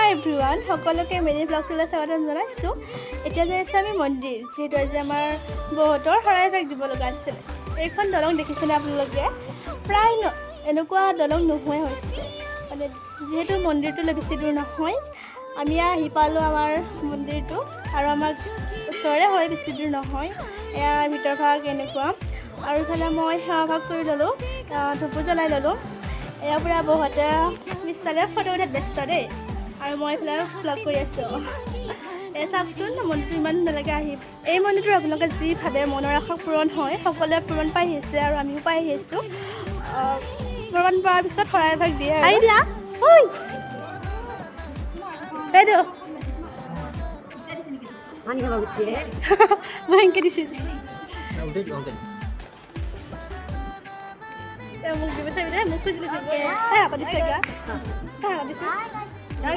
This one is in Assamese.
হাই এভৰিৱান সকলোকে মিনি ব্লগটোলৈ স্বাগতম জনাইছোঁ। এতিয়া যাই আছোঁ আমি মন্দিৰ, যিহেতু আজি আমাৰ বহুতৰ শৰাই এভাগ দিব লগা আছিল। এইখন দলং দেখিছেনে আপোনালোকে? প্ৰায় এনেকুৱা দলং নোহোৱাই হৈছে, মানে যিহেতু মন্দিৰটোলৈ বেছি দূৰ নহয়। আমি আহি পালোঁ আমাৰ মন্দিৰটো, আৰু আমাৰ ওচৰৰে হয়, বেছি দূৰ নহয়। ইয়াৰ ভিতৰ ভাগ এনেকুৱা, আৰু ইফালে মই সেৱা ভাগ কৰি ল'লোঁ, ধূপো জ্বলাই ল'লোঁ। এয়া পূৰা বহুতে পিছফালে ফটো উঠাত ব্যস্ত দেই, আৰু মই এইফালে ভ্লগ কৰি আছোঁ। এই চাওকচোন, মন্দিৰটো ইমান নালাগে আহি। এই মন্দিৰটো আপোনালোকে যি ভাবে মনৰ আশা পূৰণ হয়, সকলোৱে পূৰণ পাই আহিছে, আৰু আমিও পাই আহিছোঁ। পূৰণ পোৱাৰ পিছত শৰাই এভাগ দিয়ে আৰু দিয়া বাইদেউ ভাঙকে দিছোঁ মোক দিব চাবি দে, মোক খুজিলে দিব পাতিছে গা পাতিছে।